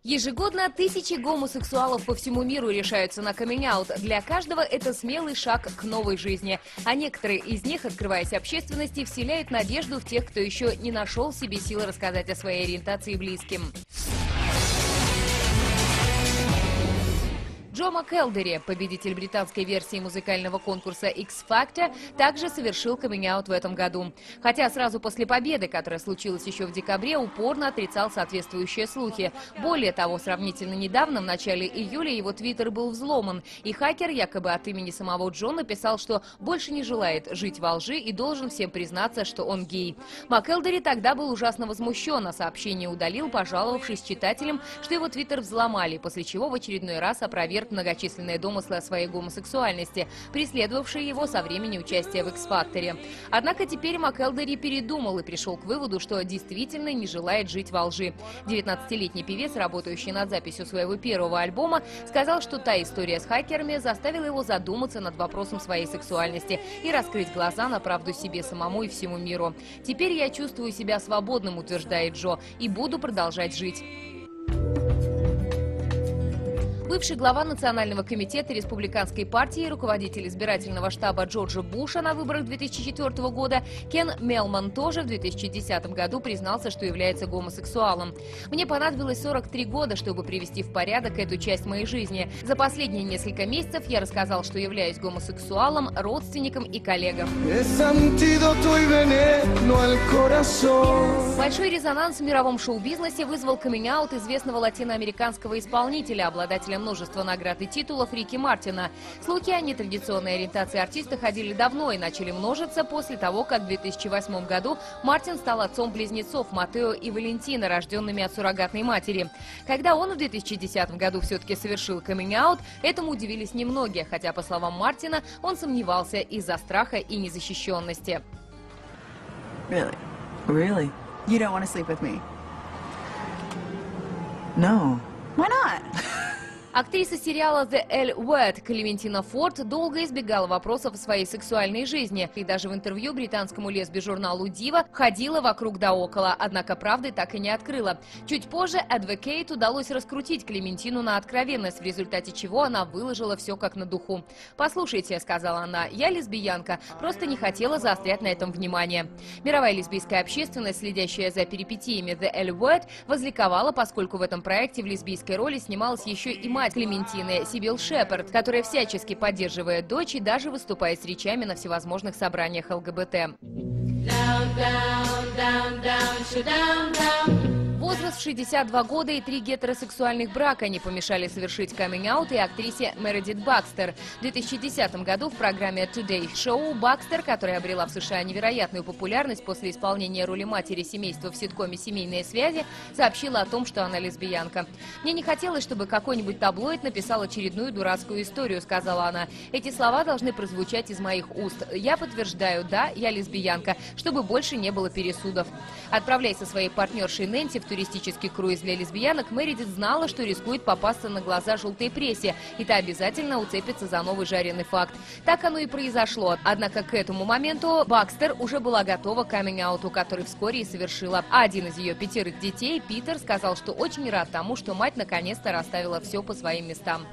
Ежегодно тысячи гомосексуалов по всему миру решаются на каминг-аут. Для каждого это смелый шаг к новой жизни. А некоторые из них, открываясь общественности, вселяют надежду в тех, кто еще не нашел в себе силы рассказать о своей ориентации близким. Джо МакЭлдери, победитель британской версии музыкального конкурса X Factor, также совершил каминг-аут в этом году. Хотя сразу после победы, которая случилась еще в декабре, упорно отрицал соответствующие слухи. Более того, сравнительно недавно, в начале июля, его твиттер был взломан, и хакер якобы от имени самого Джо написал, что больше не желает жить во лжи и должен всем признаться, что он гей. МакЭлдери тогда был ужасно возмущен, а сообщение удалил, пожаловавшись читателям, что его твиттер взломали, после чего в очередной раз опроверг многочисленные домыслы о своей гомосексуальности, преследовавшие его со времени участия в X-Factor. Однако теперь МакЭлдери передумал и пришел к выводу, что действительно не желает жить во лжи. 19-летний певец, работающий над записью своего первого альбома, сказал, что та история с хакерами заставила его задуматься над вопросом своей сексуальности и раскрыть глаза на правду себе самому и всему миру. «Теперь я чувствую себя свободным», утверждает Джо, «и буду продолжать жить». Бывший глава Национального комитета Республиканской партии и руководитель избирательного штаба Джорджа Буша на выборах 2004 года Кен Мелман тоже в 2010 году признался, что является гомосексуалом. «Мне понадобилось 43 года, чтобы привести в порядок эту часть моей жизни. За последние несколько месяцев я рассказал, что являюсь гомосексуалом, родственникам и коллегам». Большой резонанс в мировом шоу-бизнесе вызвал каминг-аут известного латиноамериканского исполнителя, обладателя множество наград и титулов Рики Мартина. Слухи о нетрадиционной ориентации артиста ходили давно и начали множиться после того, как в 2008 году Мартин стал отцом близнецов Матео и Валентина, рожденными от суррогатной матери. Когда он в 2010 году все-таки совершил каминг-аут, этому удивились немногие, хотя, по словам Мартина, он сомневался из-за страха и незащищенности. Really? You don't want to sleep with me? No. Why not? Актриса сериала The L Word Клементина Форд долго избегала вопросов о своей сексуальной жизни и даже в интервью британскому лесби-журналу Diva ходила вокруг да около, однако правды так и не открыла. Чуть позже Advocate удалось раскрутить Клементину на откровенность, в результате чего она выложила все как на духу. «Послушайте», — сказала она, — «я лесбиянка, просто не хотела заострять на этом внимание». Мировая лесбийская общественность, следящая за перипетиями The L Word, возликовала, поскольку в этом проекте в лесбийской роли снималась еще и мать Клементины, Сибил Шепард, которая всячески поддерживает дочь и даже выступает с речами на всевозможных собраниях ЛГБТ. Возраст в 62 года и 3 гетеросексуальных брака не помешали совершить каминг-аут и актрисе Мередит Бакстер. В 2010 году в программе Today Show Бакстер, которая обрела в США невероятную популярность после исполнения роли матери семейства в ситкоме «Семейные связи», сообщила о том, что она лесбиянка. «Мне не хотелось, чтобы какой-нибудь таблоид написал очередную дурацкую историю», — сказала она. «Эти слова должны прозвучать из моих уст. Я подтверждаю, да, я лесбиянка, чтобы больше не было пересудов». Отправляясь со своей партнершей Нэнси в туристический круиз для лесбиянок, Мередит знала, что рискует попасться на глаза желтой прессе, и та обязательно уцепится за новый жареный факт. Так оно и произошло. Однако к этому моменту Бакстер уже была готова к каминг-ауту, который вскоре и совершила. А один из ее 5 детей, Питер, сказал, что очень рад тому, что мать наконец-то расставила все по своим местам.